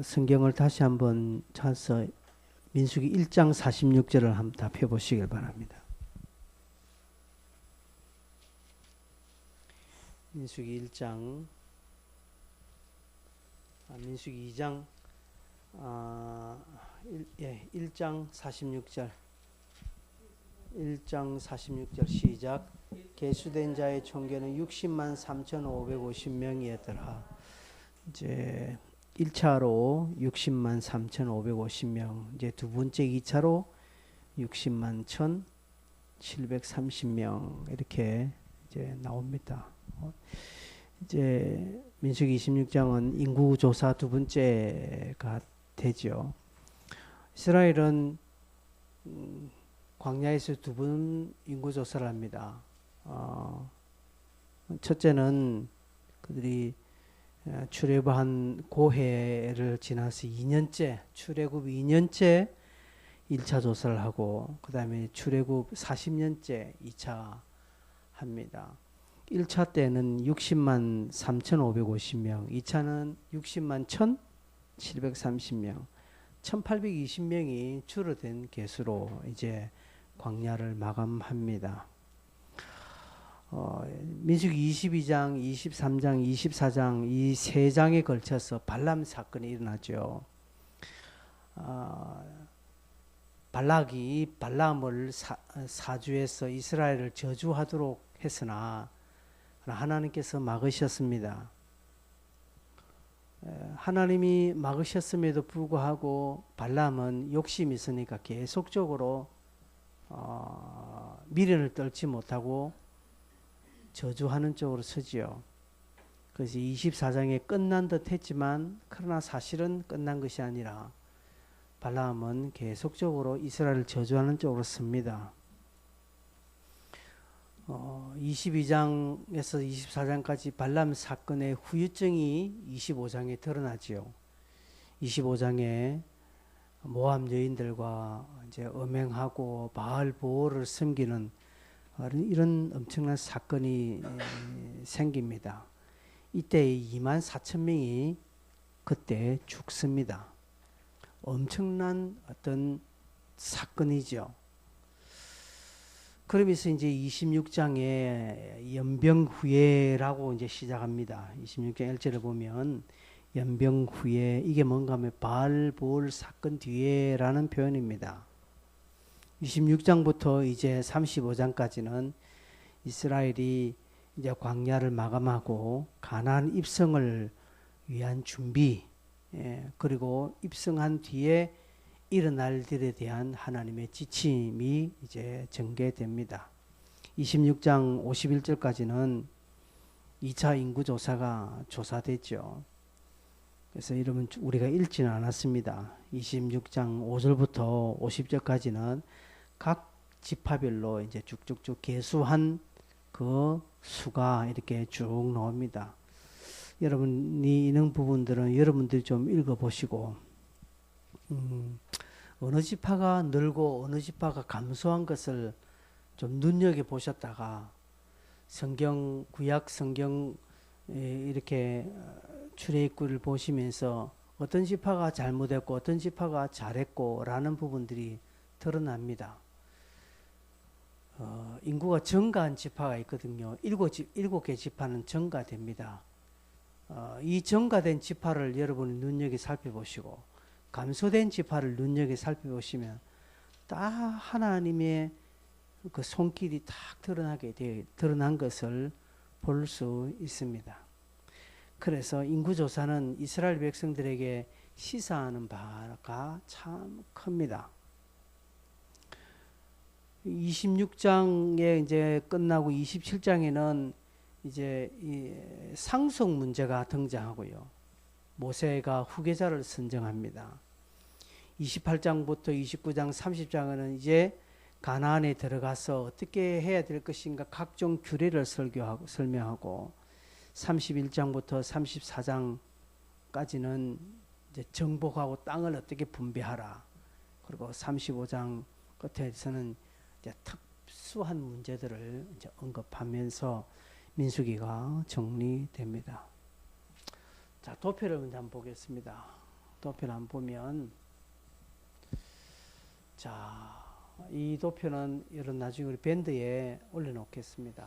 성경을 다시 한번 찾아서 민수기 1장 46절을 한번 다 펴보시길 바랍니다. 민수기 1장, 민수기 2장, 1장 46절. 1장 46절 시작. 계수된 자의 총계는 60만 3,550명이었더라. 이제 1차로 60만 3,550명, 이제 두 번째 2차로 60만 1,730명 이렇게 이제 나옵니다. 이제 민수기 26장은 인구 조사 두 번째가 되죠. 이스라엘은 광야에서 두 번 인구 조사를 합니다. 첫째는 그들이 출애굽한 고해를 지나서 2년째, 출애굽 2년째 1차 조사를 하고, 그 다음에 출애굽 40년째 2차 합니다. 1차 때는 60만 3,550명, 2차는 60만 1,730명, 1,820명이 줄어든 개수로 이제 광야를 마감합니다. 민수기 22장, 23장, 24장 이 세 장에 걸쳐서 발람 사건이 일어나죠. 발락이 발람을 사주해서 이스라엘을 저주하도록 했으나 하나님께서 막으셨습니다. 하나님이 막으셨음에도 불구하고 발람은 욕심이 있으니까 계속적으로 미련을 떨지 못하고 저주하는 쪽으로 서지요. 그래서 24장에 끝난 듯 했지만 그러나 사실은 끝난 것이 아니라 발람은 계속적으로 이스라엘을 저주하는 쪽으로 섭니다. 22장에서 24장까지 발람 사건의 후유증이 25장에 드러나지요. 25장에 모압 여인들과 이제 음행하고 바알 보호를 섬기는 이런 엄청난 사건이 생깁니다. 이때 2만 4천 명이 그때 죽습니다. 엄청난 어떤 사건이죠. 그러면서 이제 26장에 연병후회라고 이제 시작합니다. 26장 1절을 보면 연병후회, 이게 뭔가 하면 바알볼 사건 뒤에라는 표현입니다. 26장부터 이제 35장까지는 이스라엘이 이제 광야를 마감하고 가나안 입성을 위한 준비, 그리고 입성한 뒤에 일어날 일에 대한 하나님의 지침이 이제 전개됩니다. 26장 51절까지는 2차 인구조사가 조사됐죠. 그래서 여러분 우리가 읽지는 않았습니다. 26장 5절부터 50절까지는 각 지파별로 이제 쭉쭉쭉 계수한 그 수가 이렇게 쭉 나옵니다. 여러분이 있는 부분들은 여러분들이 좀 읽어보시고 어느 지파가 늘고 어느 지파가 감소한 것을 좀 눈여겨보셨다가 성경, 구약 성경 이렇게 출애굽기를 보시면서 어떤 지파가 잘못했고 어떤 지파가 잘했고 라는 부분들이 드러납니다. 인구가 증가한 지파가 있거든요. 7개 지파는 증가됩니다. 이 증가된 지파를 여러분이 눈여겨 살펴보시고 감소된 지파를 눈여겨 살펴보시면 딱 하나님의 그 손길이 딱 드러난 것을 볼 수 있습니다. 그래서 인구조사는 이스라엘 백성들에게 시사하는 바가 참 큽니다. 26장에 이제 끝나고 27장에는 이제 이 상속 문제가 등장하고요. 모세가 후계자를 선정합니다. 28장부터 29장, 30장은 이제 가나안에 들어가서 어떻게 해야 될 것인가 각종 규례를 설명하고 31장부터 34장까지는 이제 정복하고 땅을 어떻게 분배하라. 그리고 35장 끝에서는 이제 특수한 문제들을 이제 언급하면서 민수기가 정리됩니다. 자, 도표를 먼저 한번 보겠습니다. 도표를 한번 보면, 자, 이 도표는 여러분 나중에 우리 밴드에 올려놓겠습니다.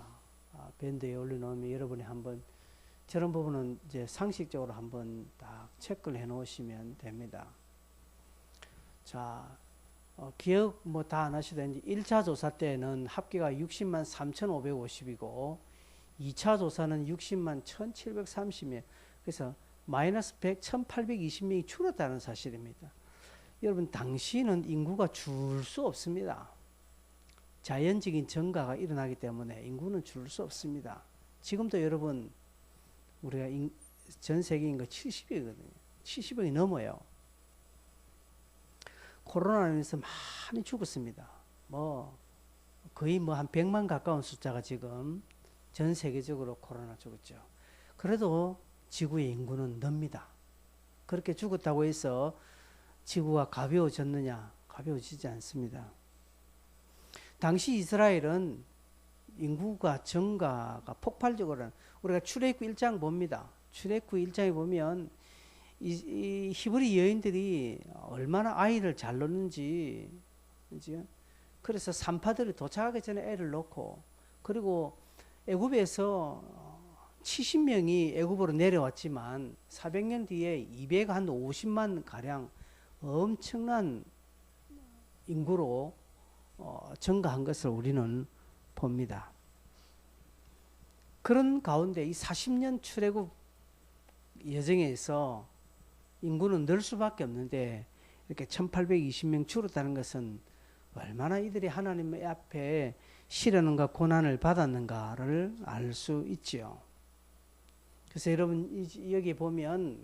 밴드에 올려놓으면 여러분이 한번 저런 부분은 이제 상식적으로 한번 딱 체크를 해 놓으시면 됩니다. 자, 기억 뭐 다 안 하시던지 1차 조사 때는 합계가 60만 3,550이고 2차 조사는 60만 1,730명. 그래서 마이너스 100, 1,820명이 줄었다는 사실입니다. 여러분 당시는 인구가 줄 수 없습니다. 자연적인 증가가 일어나기 때문에 인구는 줄 수 없습니다. 지금도 여러분 우리가 전 세계 인구 70억이거든요. 70억이 넘어요. 코로나로 인해서 많이 죽었습니다. 뭐 거의 뭐 한 100만 가까운 숫자가 지금 전 세계적으로 코로나 죽었죠. 그래도 지구의 인구는 늡니다. 그렇게 죽었다고 해서 지구가 가벼워졌느냐? 가벼워지지 않습니다. 당시 이스라엘은 인구가 증가가 폭발적으로, 우리가 출애굽 1장 봅니다. 출애굽 1장에 보면 이 히브리 여인들이 얼마나 아이를 잘 낳는지, 그죠? 그래서 산파들이 도착하기 전에 애를 낳고, 그리고 애굽에서 70명이 애굽으로 내려왔지만 400년 뒤에 250만 가량 엄청난 인구로 증가한 것을 우리는 봅니다. 그런 가운데 이 40년 출애굽 여정에서 인구는 늘 수밖에 없는데 이렇게 1820명 줄었다는 것은 얼마나 이들이 하나님 앞에 시련과 고난을 받았는가를 알 수 있지요. 그래서 여러분 여기 보면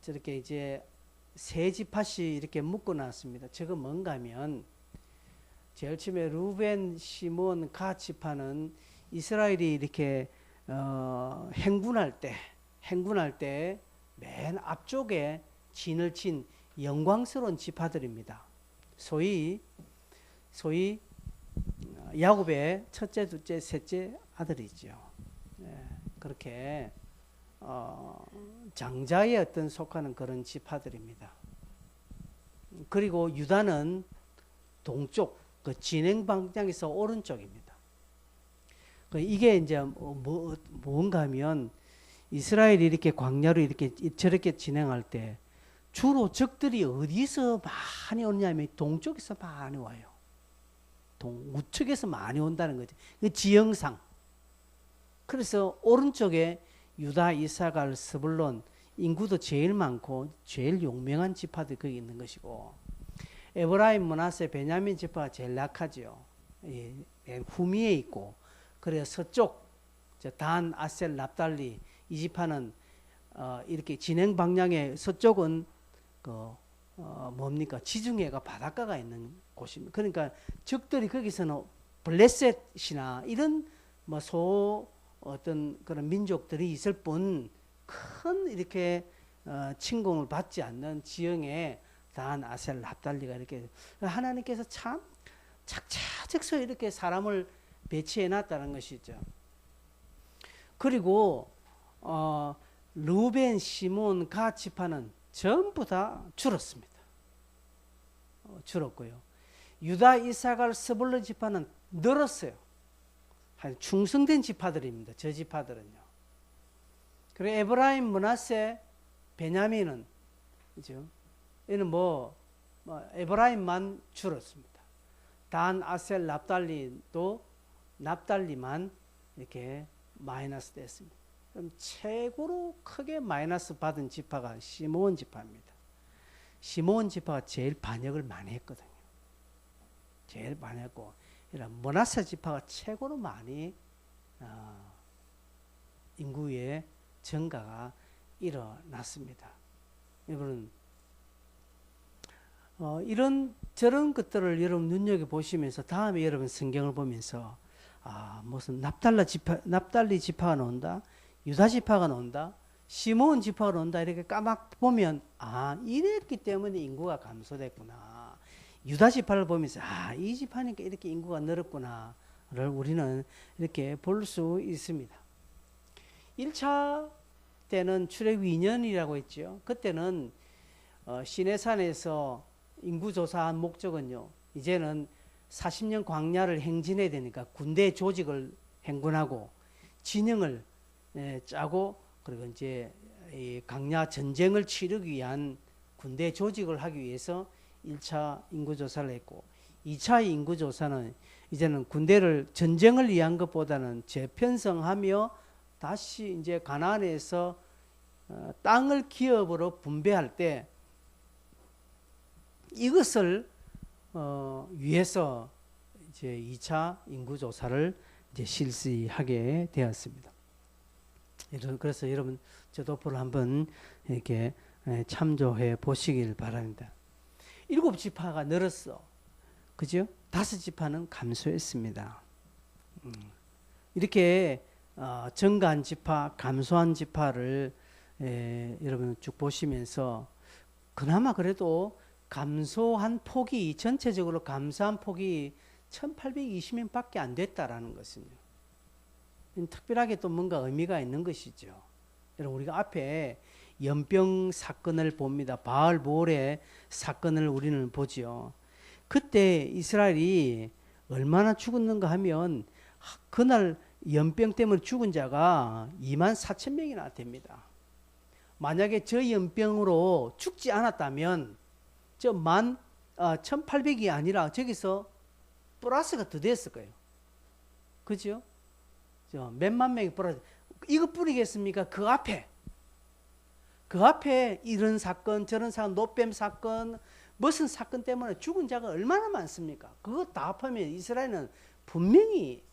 저렇게 이제 세 지파씩 이렇게 묶어 놨습니다. 저거 뭔가 하면 제일 처음에 루벤, 시몬, 갓 지파는 이스라엘이 이렇게 행군할 때 맨 앞쪽에 진을 친 영광스러운 지파들입니다. 소위 야곱의 첫째, 둘째, 셋째 아들이죠. 그렇게 장자의 어떤 속하는 그런 지파들입니다. 그리고 유다는 동쪽 그 진행 방향에서 오른쪽입니다. 이게 이제 뭔가 하면 이스라엘이 이렇게 광야로 이렇게 저렇게 진행할 때 주로 적들이 어디서 많이 오냐면 동쪽에서 많이 와요. 우측에서 많이 온다는 거죠. 그 지형상. 그래서 오른쪽에 유다, 이사갈, 스불론 인구도 제일 많고 제일 용맹한 지파들이 거기 있는 것이고, 에브라임, 므낫세, 베냐민 지파가 제일 약하죠. 후미에 있고, 그래서 서쪽 단, 아셀, 납달리 이 지파는 이렇게 진행 방향의 서쪽은 뭡니까? 지중해가 바닷가가 있는 곳입니다. 그러니까 적들이 거기서는 블레셋이나 이런 어떤 그런 민족들이 있을 뿐 큰 이렇게 침공을 받지 않는 지형에 단, 아셀, 납달리가 이렇게 하나님께서 참 착착적서 이렇게 사람을 배치해 놨다는 것이죠. 그리고 루벤, 시몬, 갓 지파는 전부 다 줄었습니다. 줄었고요. 유다, 이사갈, 스불론 지파는 늘었어요. 충성된 지파들입니다. 저 지파들은요. 그리고 에브라임, 므낫세, 베냐민은 그죠? 얘는 에브라임만 줄었습니다. 단, 아셀, 납달리도 납달리만 이렇게 마이너스 됐습니다. 그럼 최고로 크게 마이너스 받은 지파가 시므온 지파입니다. 시므온 지파가 제일 반역을 많이 했거든요. 제일 많이 했고, 므낫세 지파가 최고로 많이 인구의 증가가 일어났습니다. 여러분, 저런 것들을 여러분 눈여겨보시면서 다음에 여러분 성경을 보면서 무슨 납달리 지파가 나온다, 유다 지파가 나온다, 시므온 지파가 나온다 이렇게 까막 보면 이랬기 때문에 인구가 감소됐구나. 유다 지파를 보면서 이 지파니까 이렇게 인구가 늘었구나를 우리는 이렇게 볼 수 있습니다. 1차 때는 출애굽기 2년이라고 했죠. 그때는 시내산에서 인구조사한 목적은요, 이제는 40년 광야를 행진해야 되니까 군대 조직을 행군하고 진영을 짜고, 그리고 이제 이 광야 전쟁을 치르기 위한 군대 조직을 하기 위해서 1차 인구조사를 했고, 2차 인구조사는 이제는 군대를 전쟁을 위한 것보다는 재편성하며 다시 이제 가나안에서 땅을 기업으로 분배할 때 이것을 위해서 이제 2차 인구조사를 이제 실시하게 되었습니다. 그래서 여러분 저 도표를 한번 이렇게 참조해 보시길 바랍니다. 7지파가 늘었어. 그죠? 5지파는 감소했습니다. 이렇게 증가한 지파, 감소한 지파를 여러분 쭉 보시면서 그나마 그래도 감소한 폭이, 전체적으로 감소한 폭이 1820명밖에 안 됐다라는 것은요, 특별하게 또 뭔가 의미가 있는 것이죠. 여러분, 우리가 앞에 연병 사건을 봅니다. 바알볼의 사건을 우리는 보죠. 그때 이스라엘이 얼마나 죽었는가 하면 그날 연병 때문에 죽은 자가 24,000명이나 됩니다. 만약에 저 연병으로 죽지 않았다면 저 1,800이 아니라 저기서 플러스가 더 됐을 거예요. 그죠? 몇만 명이 플러스. 이거 뿌리겠습니까? 그 앞에 이런 사건, 저런 사건, 노뱀 사건, 무슨 사건 때문에 죽은 자가 얼마나 많습니까? 그거 다 합하면 이스라엘은 분명히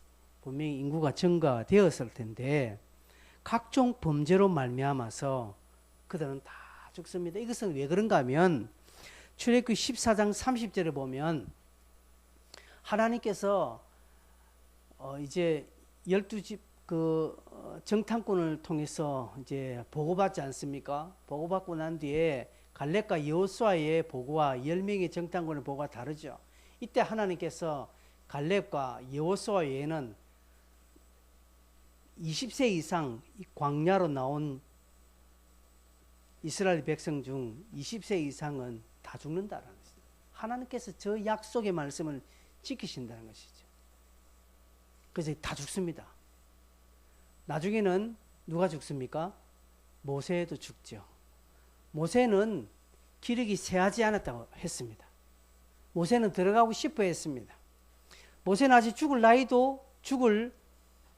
인구가 증가되었을 텐데, 각종 범죄로 말미암아서 그들은 다 죽습니다. 이것은 왜 그런가 하면 출애굽기 14장 30절에 보면 하나님께서 이제 12집 정탐꾼을 통해서 이제 보고받지 않습니까? 보고받고 난 뒤에 갈렙과 여호수아의 보고와 10명의 정탐꾼의 보고가 다르죠. 이때 하나님께서 갈렙과 여호수아 외에는 20세 이상 광야로 나온 이스라엘 백성 중 20세 이상은 다 죽는다라는 것이죠. 하나님께서 저 약속의 말씀을 지키신다는 것이죠. 그래서 다 죽습니다. 나중에는 누가 죽습니까? 모세도 죽죠. 모세는 기력이 쇠하지 않았다고 했습니다. 모세는 들어가고 싶어 했습니다. 모세는 아직 죽을 나이도 죽을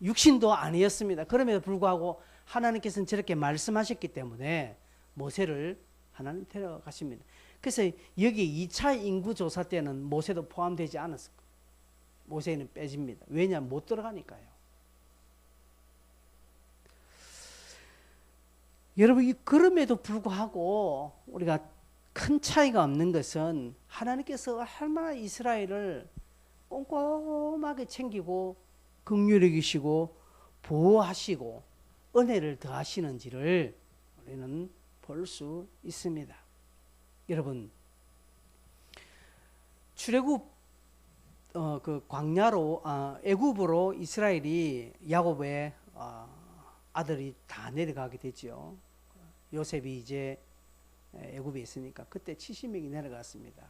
육신도 아니었습니다. 그럼에도 불구하고 하나님께서는 저렇게 말씀하셨기 때문에 모세를 하나님 데려가십니다. 그래서 여기 2차 인구조사 때는 모세도 포함되지 않았을 거예요. 모세는 빼집니다. 왜냐하면 못 들어가니까요. 여러분, 그럼에도 불구하고 우리가 큰 차이가 없는 것은 하나님께서 얼마나 이스라엘을 꼼꼼하게 챙기고 긍휼히 여기시고 보호하시고 은혜를 더하시는지를 우리는 볼 수 있습니다. 여러분, 출애굽 그 광야로 애굽으로 이스라엘이 야곱의 아들이 다 내려가게 되죠. 요셉이 이제 애굽에 있으니까 그때 70명이 내려갔습니다.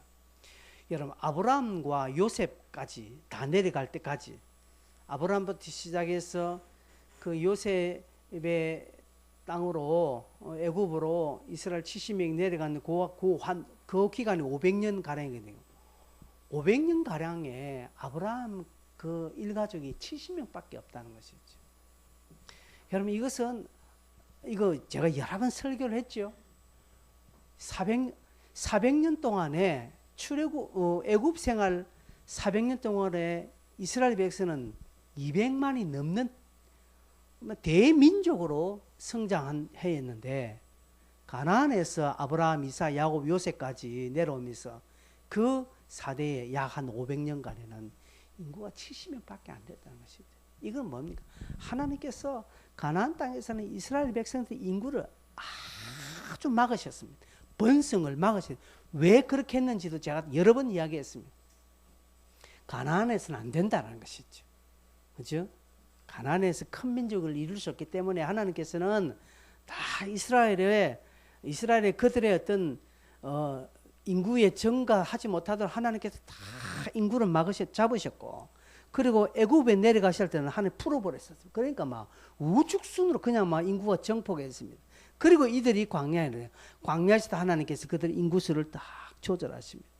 여러분, 아브라함과 요셉까지 다 내려갈 때까지, 아브라함부터 시작해서 그 요셉의 땅으로 애굽으로 이스라엘 70명이 내려가는 그 기간이 500년 가량이거든요. 500년 가량에 아브라함 그 일가족이 70명밖에 없다는 것이죠. 여러분, 이거 제가 여러 번 설교를 했죠. 400년 동안에 애굽 생활 400년 동안에 이스라엘 백성은 200만이 넘는 대민족으로 성장한 해였는데, 가나안에서 아브라함, 이삭, 야곱, 요셉까지 내려오면서 그 4대에 약 한 500년간에는 인구가 70명밖에 안 됐다는 것이죠. 이건 뭡니까? 하나님께서 가나안 땅에서는 이스라엘 백성들 인구를 아주 막으셨습니다. 번성을 막으셨습니다. 왜 그렇게 했는지도 제가 여러 번 이야기했습니다. 가나안에서는 안 된다는 것이죠. 그죠? 가나안에서 큰 민족을 이룰 수 없기 때문에 하나님께서는 다 이스라엘의 그들의 어떤 인구의 증가하지 못하도록 하나님께서 다 인구를 잡으셨고, 그리고 애굽에 내려가실 때는 하나님 풀어버렸었어요. 그러니까 막 우죽순으로 그냥 막 인구가 정폭했습니다. 그리고 이들이 광야에서 하나님께서 그들 인구수를 딱 조절하십니다.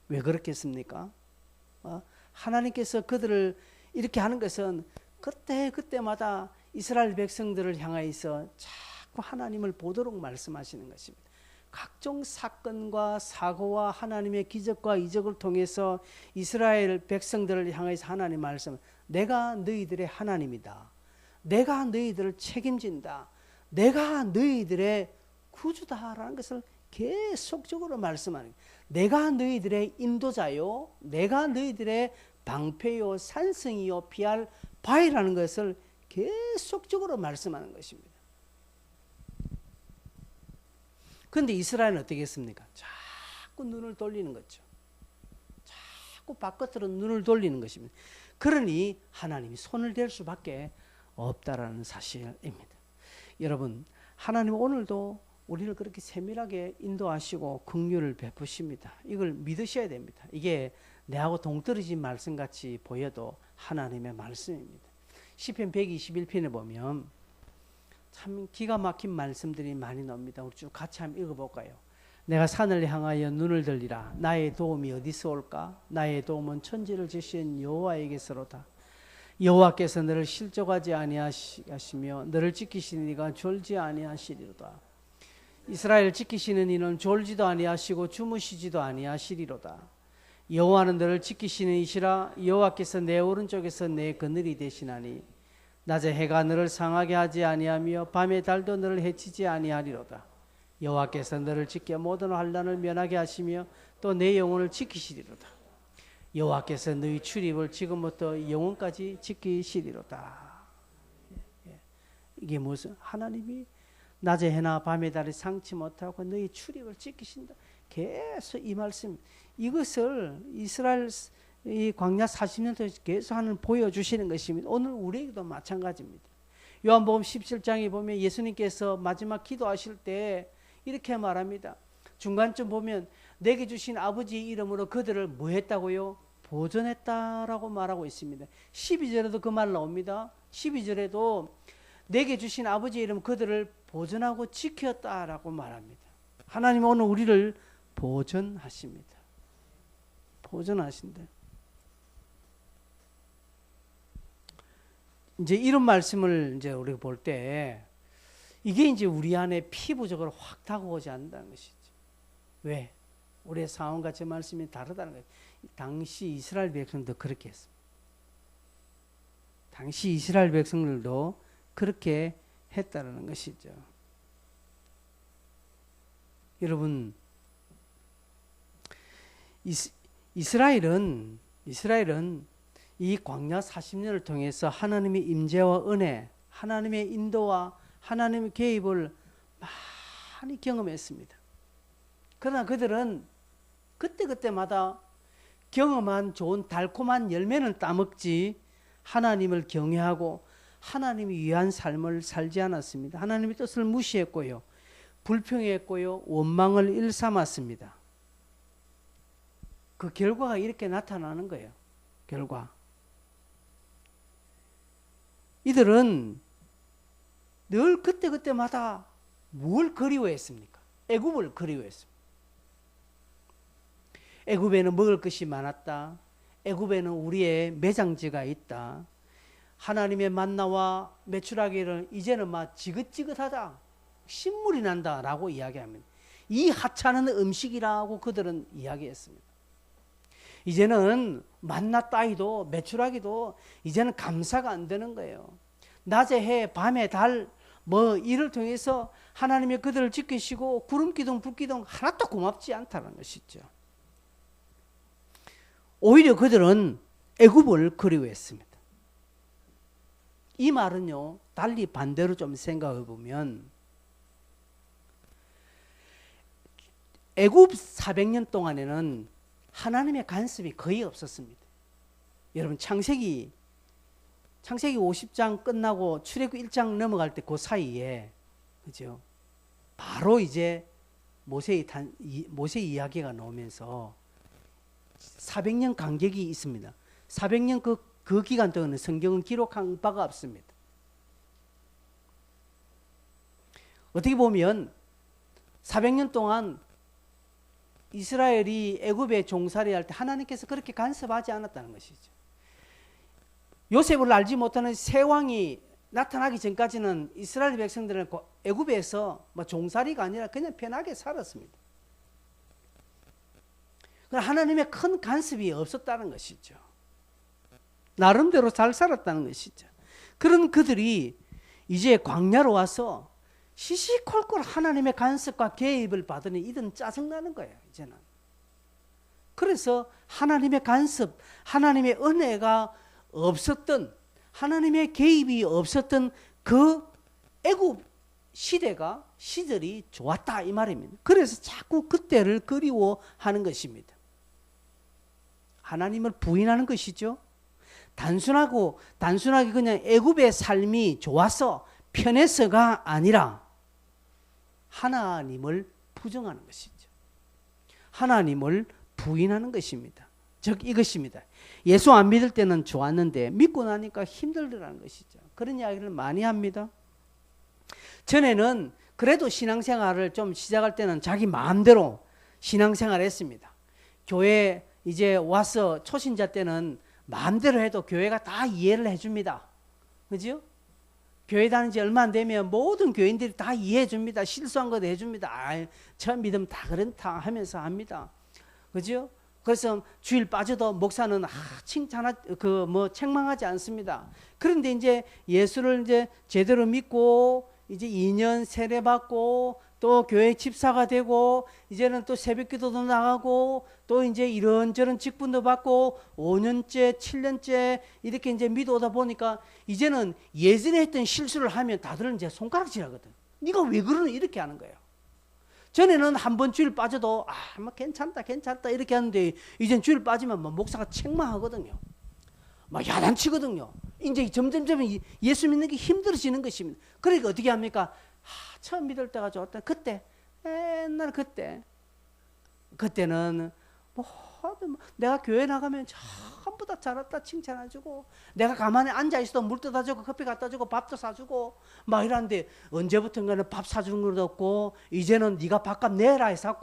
왜 그렇겠습니까? 하나님께서 그들을 이렇게 하는 것은 그때마다 이스라엘 백성들을 향하여서 자꾸 하나님을 보도록 말씀하시는 것입니다. 각종 사건과 사고와 하나님의 기적과 이적을 통해서 이스라엘 백성들을 향해서 하나님 말씀, 내가 너희들의 하나님이다. 내가 너희들을 책임진다. 내가 너희들의 구주다라는 것을 계속적으로 말씀하는 거예요. 내가 너희들의 인도자요, 내가 너희들의 방패요, 산성이요, 피할 바위라는 것을 계속적으로 말씀하는 것입니다. 그런데 이스라엘은 어떻게 했습니까? 자꾸 눈을 돌리는 거죠. 자꾸 바깥으로 눈을 돌리는 것입니다. 그러니 하나님이 손을 댈 수밖에 없다라는 사실입니다. 여러분, 하나님 오늘도 우리를 그렇게 세밀하게 인도하시고 긍휼을 베푸십니다. 이걸 믿으셔야 됩니다. 이게 내하고 동떨어진 말씀같이 보여도 하나님의 말씀입니다. 시편 121편에 보면 참 기가 막힌 말씀들이 많이 나옵니다. 우리 쭉 같이 한번 읽어볼까요? 내가 산을 향하여 눈을 들리라. 나의 도움이 어디서 올까? 나의 도움은 천지를 지으신 여호와에게서로다. 여호와께서 너를 실족하지 아니하시며 너를 지키시는 이가 졸지 아니하시리로다. 이스라엘 지키시는 이는 졸지도 아니하시고 주무시지도 아니하시리로다. 여호와는 너를 지키시는 이시라. 여호와께서 내 오른쪽에서 내 그늘이 되시나니 낮에 해가 너를 상하게 하지 아니하며 밤에 달도 너를 해치지 아니하리로다. 여호와께서 너를 지켜 모든 환난을 면하게 하시며 또 내 영혼을 지키시리로다. 여호와께서 너희 출입을 지금부터 영원까지 지키시리로다. 이게 무슨, 하나님이 낮에 해나 밤에 달이 상치 못하고 너희 출입을 지키신다. 계속 이 말씀, 이것을 이스라엘 이 광야 40년 동안 계속 보여주시는 것입니다. 오늘 우리에게도 마찬가지입니다. 요한복음 17장에 보면 예수님께서 마지막 기도하실 때 이렇게 말합니다. 중간쯤 보면 내게 주신 아버지의 이름으로 그들을 뭐 했다고요? 보존했다라고 말하고 있습니다. 12절에도 그 말 나옵니다. 12절에도 내게 주신 아버지의 이름 그들을 보존하고 지켰다라고 말합니다. 하나님은 오늘 우리를 보존하십니다. 보존하신다. 이제 이런 말씀을 이제 우리가 볼 때 이게 이제 우리 안에 피부적으로 확 다가오지 않는다는 것이죠. 왜? 우리의 상황과 제 말씀이 다르다는 거예요. 당시 이스라엘 백성도 그렇게 했습니다. 당시 이스라엘 백성들도 그렇게 했다는 것이죠. 여러분, 이스라엘은 이 광야 40년을 통해서 하나님의 임재와 은혜, 하나님의 인도와 하나님의 개입을 많이 경험했습니다. 그러나 그들은 그때마다 경험한 좋은 달콤한 열매는 따먹지 하나님을 경외하고 하나님이 위한 삶을 살지 않았습니다. 하나님의 뜻을 무시했고요, 불평했고요, 원망을 일삼았습니다. 그 결과가 이렇게 나타나는 거예요. 결과. 이들은 늘 그때마다 뭘 그리워했습니까? 애굽을 그리워했습니다. 애굽에는 먹을 것이 많았다. 애굽에는 우리의 매장지가 있다. 하나님의 만나와 메추라기를 이제는 막 지긋지긋하다, 신물이 난다라고 이야기합니다. 이 하찮은 음식이라고 그들은 이야기했습니다. 이제는 만나 따위도 메추라기도 이제는 감사가 안 되는 거예요. 낮에 해, 밤에 달, 이를 통해서 하나님의 그들을 지키시고 구름기둥, 불기둥 하나도 고맙지 않다는 것이죠. 오히려 그들은 애굽을 그리워했습니다. 이 말은요, 달리 반대로 좀 생각해 보면 애굽 400년 동안에는 하나님의 간섭이 거의 없었습니다. 여러분, 창세기 창세기 50장 끝나고 출애굽 1장 넘어갈 때 그 사이에, 그죠? 바로 이제 모세 이야기가 나오면서 400년 간격이 있습니다. 400년 그 기간 동안은 성경은 기록한 바가 없습니다. 어떻게 보면 400년 동안 이스라엘이 애굽에 종살이 할 때 하나님께서 그렇게 간섭하지 않았다는 것이죠. 요셉을 알지 못하는 새 왕이 나타나기 전까지는 이스라엘 백성들은 애굽에서 종살이가 아니라 그냥 편하게 살았습니다. 하나님의 큰 간섭이 없었다는 것이죠. 나름대로 잘 살았다는 것이죠. 그런 그들이 이제 광야로 와서 시시콜콜 하나님의 간섭과 개입을 받으니 이들은 짜증나는 거예요. 이제는. 그래서 하나님의 간섭, 하나님의 은혜가 없었던, 하나님의 개입이 없었던 그 애굽 시절이 좋았다 이 말입니다. 그래서 자꾸 그때를 그리워하는 것입니다. 하나님을 부인하는 것이죠. 단순하게 그냥 애굽의 삶이 좋아서 편해서가 아니라 하나님을 부정하는 것이죠. 하나님을 부인하는 것입니다. 즉 이것입니다. 예수 안 믿을 때는 좋았는데 믿고 나니까 힘들더라는 것이죠. 그런 이야기를 많이 합니다. 전에는 그래도 신앙생활을 좀 시작할 때는 자기 마음대로 신앙생활을 했습니다. 교회 이제 와서 초신자 때는 마음대로 해도 교회가 다 이해를 해줍니다. 그죠? 교회 다닌 지 얼마 안 되면 모든 교인들이 다 이해해 줍니다. 실수한 것도 해줍니다. 처음 믿으면 다 그렇다 하면서 합니다. 그죠? 그래서 주일 빠져도 목사는 책망하지 않습니다. 그런데 이제 예수를 이제 제대로 믿고 이제 2년 세례 받고 또 교회 집사가 되고 이제는 또 새벽기도도 나가고 또 이제 이런저런 직분도 받고 5년째 7년째 이렇게 이제 믿어오다 보니까 이제는 예전에 했던 실수를 하면 다들 이제 손가락질하거든. 네가 왜 그러는 이렇게 하는 거예요. 전에는 한 번 주일 빠져도 괜찮다 이렇게 하는데 이젠 주일 빠지면 목사가 책망하거든요. 막 야단치거든요. 이제 점점점 예수 믿는 게 힘들어지는 것입니다. 그러니까 어떻게 합니까? 처음 믿을 때가 좋았다. 옛날 그때는 내가 교회 나가면 전부 다 잘했다 칭찬해주고 내가 가만히 앉아있어도 물 떠다주고 커피 갖다주고 밥도 사주고 막 이러는데 언제부턴가는 밥 사주는 것도 없고 이제는 네가 밥값 내라 해서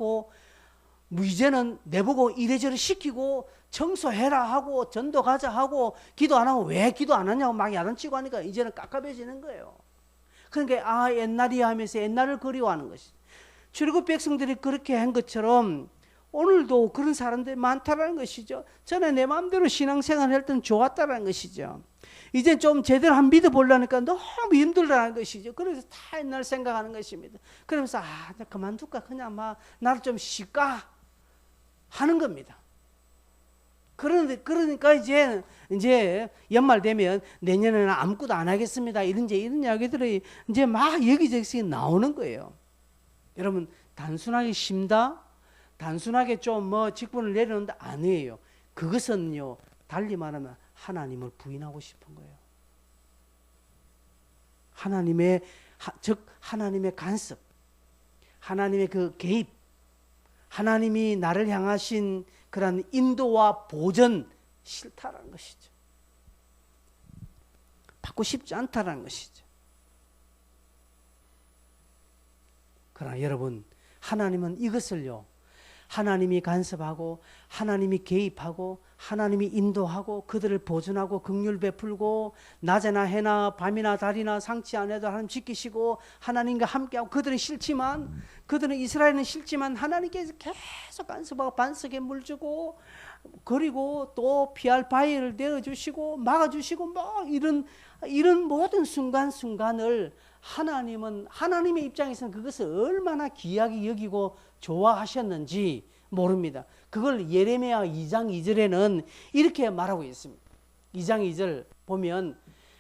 이제는 내보고 이래저래 시키고 청소해라 하고 전도 가자 하고 기도 안 하고 왜 기도 안 하냐고 막 야단치고 하니까 이제는 깝깝해지는 거예요. 그러니까 옛날이야 하면서 옛날을 그리워하는 것이. 출애굽 백성들이 그렇게 한 것처럼 오늘도 그런 사람들이 많다라는 것이죠. 전에 내 마음대로 신앙생활 할 때는 좋았다라는 것이죠. 이제 좀 제대로 한 믿어보려니까 너무 힘들다는 것이죠. 그래서 다 옛날 생각하는 것입니다. 그러면서 나 그만둘까 그냥 나를 좀 쉴까 하는 겁니다. 그러니까 이제 연말 되면 내년에는 아무것도 안 하겠습니다. 이런 이야기들이 이제 막 여기저기 나오는 거예요. 여러분 단순하게 쉰다, 단순하게 좀 직분을 내려놓는다 아니에요. 그것은요 달리 말하면 하나님을 부인하고 싶은 거예요. 즉 하나님의 간섭, 하나님의 그 개입, 하나님이 나를 향하신 그런 인도와 보전 싫다라는 것이죠. 받고 싶지 않다라는 것이죠. 그러나 여러분 하나님은 이것을요 하나님이 간섭하고 하나님이 개입하고 하나님이 인도하고 그들을 보존하고 긍휼 베풀고 낮에나 해나 밤이나 달이나 상치 않아도 하나님 지키시고 하나님과 함께하고 그들은 이스라엘은 싫지만 하나님께서 계속 간섭하고 반석에 물 주고 그리고 또 피할 바위를 내어주시고 막아주시고 이런 모든 순간순간을 하나님의 입장에서는 그것을 얼마나 귀하게 여기고 좋아하셨는지 모릅니다. 그걸 예레미야 2장 2절에는 이렇게 말하고 있습니다. 2장 2절 보면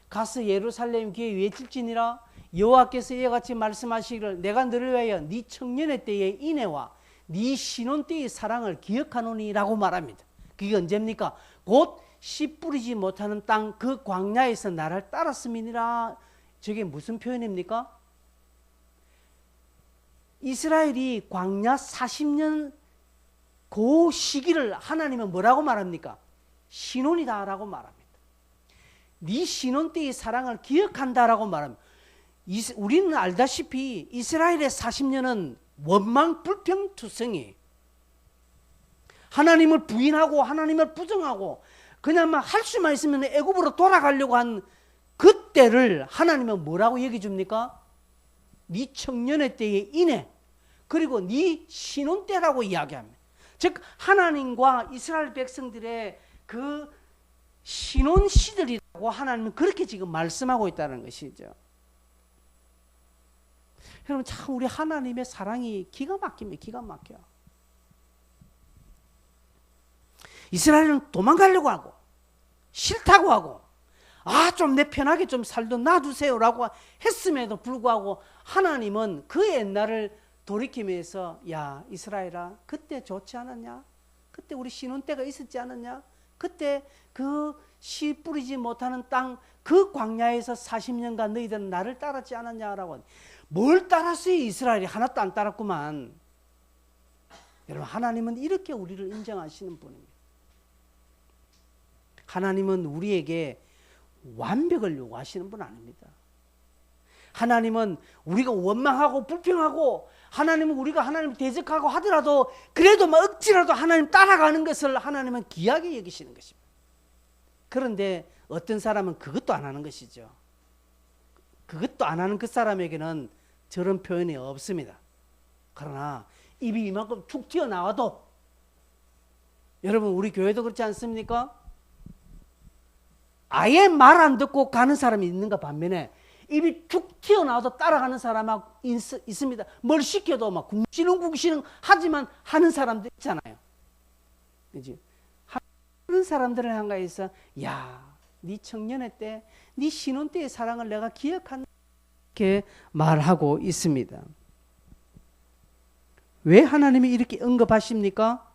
가서 예루살렘 귀에 외칠지니라 여호와께서 이와 같이 말씀하시기를 내가 너를 위하여 네 청년의 때의 인애와 네 신혼 때의 사랑을 기억하노니라고 말합니다. 그게 언제입니까? 곧 씨 뿌리지 못하는 땅 그 광야에서 나를 따랐음이니라. 저게 무슨 표현입니까? 이스라엘이 광야 40년 그 시기를 하나님은 뭐라고 말합니까? 신혼이다라고 말합니다. 네 신혼 때의 사랑을 기억한다라고 말합니다. 우리는 알다시피 이스라엘의 40년은 원망 불평투성이, 하나님을 부인하고 하나님을 부정하고 그냥 막 할 수만 있으면 애굽으로 돌아가려고 한 그때를 하나님은 뭐라고 얘기 줍니까? 네 청년의 때의 인해, 그리고 네 신혼 때라고 이야기합니다. 즉 하나님과 이스라엘 백성들의 그 신혼 시절이라고 하나님은 그렇게 지금 말씀하고 있다는 것이죠. 여러분, 참 우리 하나님의 사랑이 기가 막힙니다. 기가 막혀. 이스라엘은 도망가려고 하고 싫다고 하고 좀 내 편하게 좀 살도 놔두세요라고 했음에도 불구하고 하나님은 그 옛날을 돌이키면서 야 이스라엘아, 그때 좋지 않았냐? 그때 우리 신혼 때가 있었지 않았냐? 그때 그 씨 뿌리지 못하는 땅 그 광야에서 40년간 너희들은 나를 따랐지 않았냐라고. 뭘 따랐어요? 이스라엘이 하나도 안 따랐구만. 여러분, 하나님은 이렇게 우리를 인정하시는 분입니다. 하나님은 우리에게 완벽을 요구하시는 분 아닙니다. 하나님은 우리가 원망하고 불평하고 하나님은 우리가 하나님을 대적하고 하더라도 그래도 막 억지라도 하나님 따라가는 것을 하나님은 귀하게 여기시는 것입니다. 그런데 어떤 사람은 그것도 안 하는 것이죠. 그것도 안 하는 그 사람에게는 저런 표현이 없습니다. 그러나 입이 이만큼 툭 튀어나와도, 여러분 우리 교회도 그렇지 않습니까? 아예 말 안 듣고 가는 사람이 있는가 반면에 입이 툭 튀어나와도 따라가는 사람하고 있습니다. 뭘 시켜도 막 궁시렁궁시렁 하지만 하는 사람도 있잖아요. 그지? 그런 사람들을 향하여서 야, 네 청년의 때, 네 신혼 때의 사랑을 내가 기억한다 이렇게 말하고 있습니다. 왜 하나님이 이렇게 언급하십니까?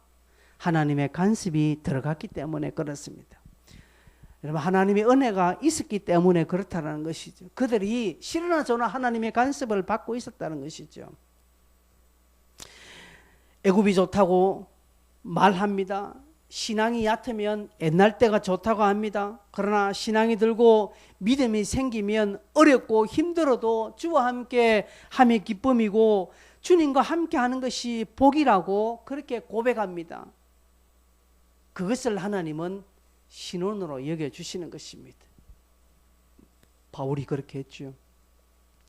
하나님의 간섭이 들어갔기 때문에 그렇습니다. 여러분, 하나님의 은혜가 있었기 때문에 그렇다는 것이죠. 그들이 실으나 저나 하나님의 간섭을 받고 있었다는 것이죠. 애굽이 좋다고 말합니다. 신앙이 얕으면 옛날 때가 좋다고 합니다. 그러나 신앙이 들고 믿음이 생기면 어렵고 힘들어도 주와 함께 함이 기쁨이고 주님과 함께 하는 것이 복이라고 그렇게 고백합니다. 그것을 하나님은 신혼으로 여겨주시는 것입니다. 바울이 그렇게 했죠.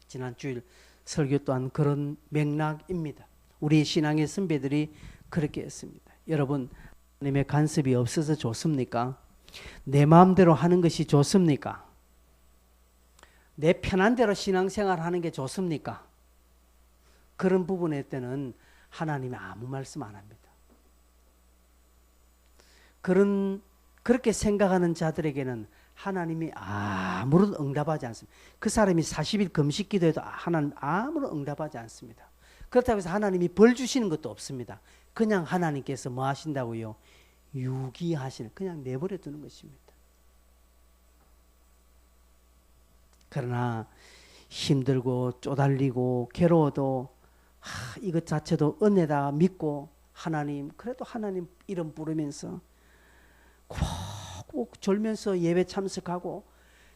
지난 주일 설교 또한 그런 맥락입니다. 우리 신앙의 선배들이 그렇게 했습니다. 여러분, 하나님의 간섭이 없어서 좋습니까? 내 마음대로 하는 것이 좋습니까? 내 편한 대로 신앙생활 하는 게 좋습니까? 그런 부분에 때는 하나님이 아무 말씀 안 합니다. 그렇게 생각하는 자들에게는 하나님이 아무런 응답하지 않습니다. 그 사람이 40일 금식 기도해도 하나님 아무런 응답하지 않습니다. 그렇다고 해서 하나님이 벌 주시는 것도 없습니다. 그냥 하나님께서 뭐 하신다고요? 유기하시는, 그냥 내버려 두는 것입니다. 그러나 힘들고 쪼달리고 괴로워도 이것 자체도 은혜다 믿고 하나님, 그래도 하나님 이름 부르면서 꼭 졸면서 예배 참석하고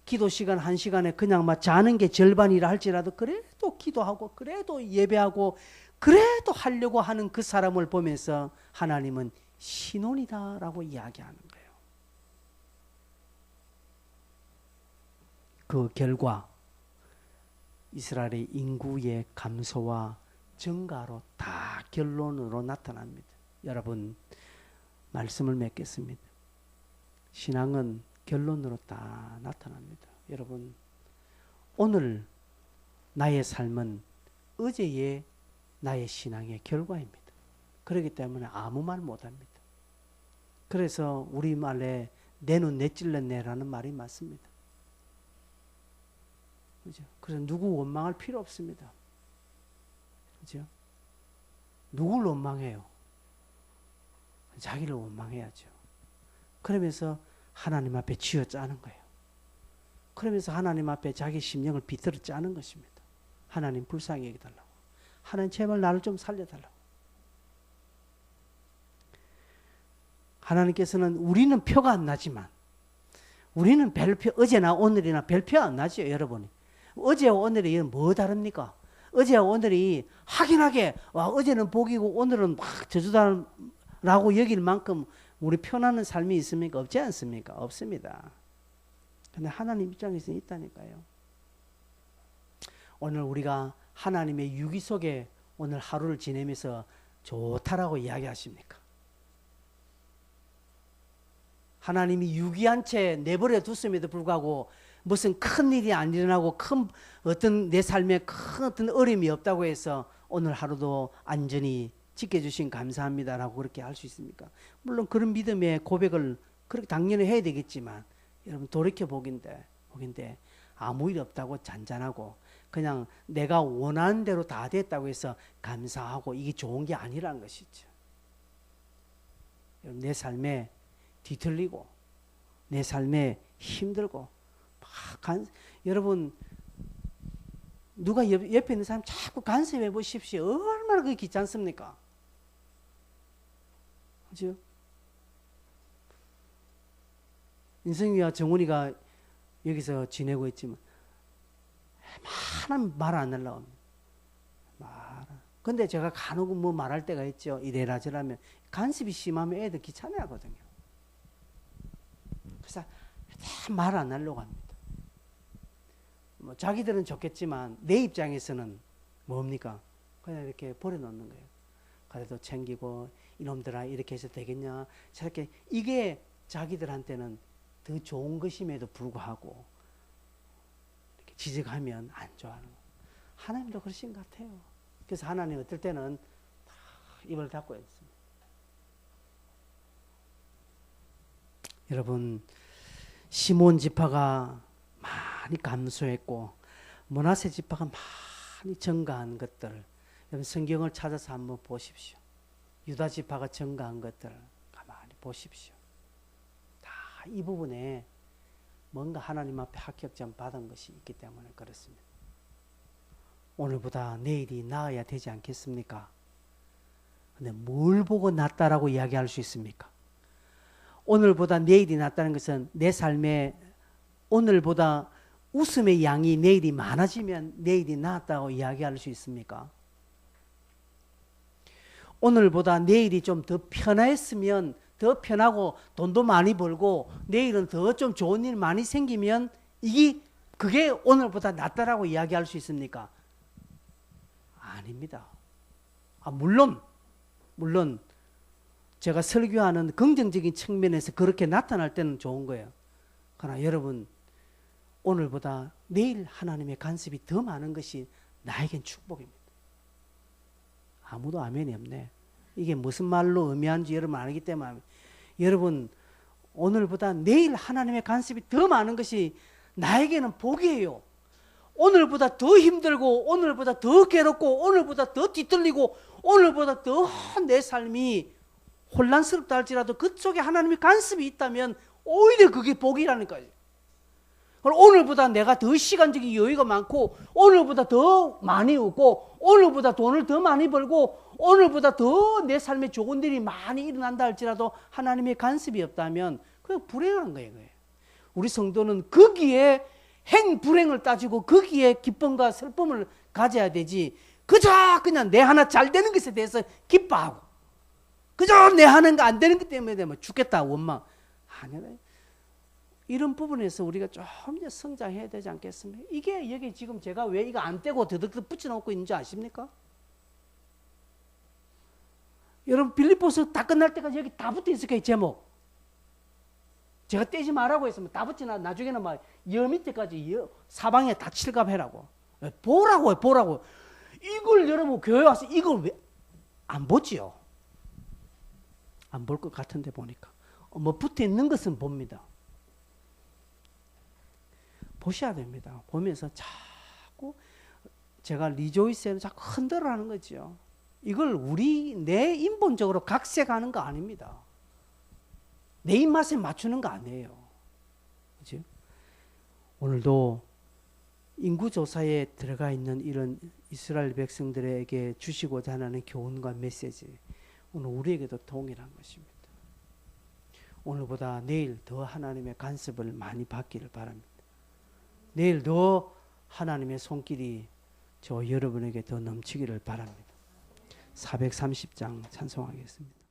기도 시간 1시간에 그냥 막 자는 게 절반이라 할지라도 그래도 기도하고 그래도 예배하고 그래도 하려고 하는 그 사람을 보면서 하나님은 신혼이다라고 이야기하는 거예요. 그 결과 이스라엘의 인구의 감소와 증가로 다 결론으로 나타납니다. 여러분, 말씀을 맺겠습니다. 신앙은 결론으로 다 나타납니다. 여러분, 오늘 나의 삶은 어제의 나의 신앙의 결과입니다. 그렇기 때문에 아무 말 못합니다. 그래서 우리말에 내 눈 내찔렀네라는 말이 맞습니다. 그죠? 그래서 누구 원망할 필요 없습니다. 그죠? 누굴 원망해요? 자기를 원망해야죠. 그러면서 하나님 앞에 쥐어 짜는 거예요. 그러면서 하나님 앞에 자기 심령을 비틀어 짜는 것입니다. 하나님 불쌍히 여기달라고. 하나님 제발 나를 좀 살려달라고. 하나님께서는 우리는 표가 안 나지만 우리는 별표, 어제나 오늘이나 별표 안 나죠, 여러분이. 어제와 오늘이 뭐 다릅니까? 어제와 오늘이 확연하게 와, 어제는 복이고 오늘은 막 저주다라고 여길 만큼 우리 편안한 삶이 있습니까? 없지 않습니까? 없습니다. 근데 하나님 입장에서 있다니까요. 오늘 우리가 하나님의 유기 속에 오늘 하루를 지내면서 좋다라고 이야기하십니까? 하나님이 유기한 채 내버려 뒀음에도 불구하고 무슨 큰 일이 안 일어나고 큰 어떤 내 삶에 큰 어떤 어려움이 없다고 해서 오늘 하루도 안전히 지켜주신 감사합니다라고 그렇게 할 수 있습니까? 물론 그런 믿음의 고백을 그렇게 당연히 해야 되겠지만 여러분 돌이켜 보긴데 아무 일 없다고 잔잔하고 그냥 내가 원하는 대로 다 됐다고 해서 감사하고 이게 좋은 게 아니라는 것이죠. 내 삶에 뒤틀리고 내 삶에 힘들고 여러분 누가 옆에 있는 사람 자꾸 간섭해 보십시오. 얼마나 그게 귀찮습니까? 그죠? 인성이와 정훈이가 여기서 지내고 있지만 많은 말 안 하려고 합니다. 근데 제가 간혹 뭐 말할 때가 있죠. 이래라 저라면 간섭이 심하면 애들 귀찮아 하거든요. 그래서 말 안 하려고 합니다. 뭐 자기들은 좋겠지만 내 입장에서는 뭡니까? 그냥 이렇게 버려놓는 거예요. 그래도 챙기고 이놈들아 이렇게 해서 되겠냐 저렇게 이게 자기들한테는 더 좋은 것임에도 불구하고 이렇게 지적하면 안 좋아하는 거예요. 하나님도 그러신 것 같아요. 그래서 하나님 어떨 때는 다 입을 닫고 있습니다. 여러분 시몬 지파가 많이 감소했고 므낫세 지파가 많이 증가한 것들 여러분 성경을 찾아서 한번 보십시오. 유다 지파가 증가한 것들을 가만히 보십시오. 다 이 부분에 뭔가 하나님 앞에 합격점 받은 것이 있기 때문에 그렇습니다. 오늘보다 내일이 나아야 되지 않겠습니까? 근데 뭘 보고 낫다라고 이야기할 수 있습니까? 오늘보다 내일이 낫다는 것은 내 삶에 오늘보다 웃음의 양이 내일이 많아지면 내일이 낫다고 이야기할 수 있습니까? 오늘보다 내일이 좀 더 편했으면 더 편하고 돈도 많이 벌고 내일은 더 좀 좋은 일 많이 생기면 그게 오늘보다 낫다라고 이야기할 수 있습니까? 아닙니다. 물론 제가 설교하는 긍정적인 측면에서 그렇게 나타날 때는 좋은 거예요. 그러나 여러분 오늘보다 내일 하나님의 간섭이 더 많은 것이 나에겐 축복입니다. 아무도 아멘이 없네. 이게 무슨 말로 의미하는지 여러분 알기 때문에 여러분 오늘보다 내일 하나님의 간섭이 더 많은 것이 나에게는 복이에요. 오늘보다 더 힘들고 오늘보다 더 괴롭고 오늘보다 더 뒤틀리고 오늘보다 더 내 삶이 혼란스럽다 할지라도 그쪽에 하나님의 간섭이 있다면 오히려 그게 복이라는 거예요. 오늘보다 내가 더 시간적인 여유가 많고 오늘보다 더 많이 웃고 오늘보다 돈을 더 많이 벌고 오늘보다 더 내 삶에 좋은 일이 많이 일어난다 할지라도 하나님의 간섭이 없다면 그게 불행한 거예요. 우리 성도는 거기에 행불행을 따지고 거기에 기쁨과 슬픔을 가져야 되지 그저 그냥 내 하나 잘 되는 것에 대해서 기뻐하고 그저 내 하는 거 안 되는 것 때문에 되면 죽겠다 원망 아니라 이런 부분에서 우리가 좀 더 성장해야 되지 않겠습니까? 이게 여기 지금 제가 왜 이거 안 떼고 더덕덕 붙여놓고 있는지 아십니까? 여러분 빌립보서 다 끝날 때까지 여기 다 붙어 있을 거예요. 제목 제가 떼지 말라고 했으면 다 붙여놔 나중에는 막 여 밑에까지 사방에 다 칠갑해라고 보라고 이걸 여러분 교회 와서 이걸 왜 안 보지요? 안 볼 것 같은데 보니까 뭐 붙어 있는 것은 봅니다. 보셔야 됩니다. 보면서 자꾸 제가 리조이스에는 자꾸 흔들어하는 거죠. 이걸 내 인본적으로 각색하는 거 아닙니다. 내 입맛에 맞추는 거 아니에요. 그죠? 오늘도 인구조사에 들어가 있는 이런 이스라엘 백성들에게 주시고자 하는 교훈과 메시지, 오늘 우리에게도 동일한 것입니다. 오늘보다 내일 더 하나님의 간섭을 많이 받기를 바랍니다. 내일 더 하나님의 손길이 저 여러분에게 더 넘치기를 바랍니다. 430장 찬송하겠습니다.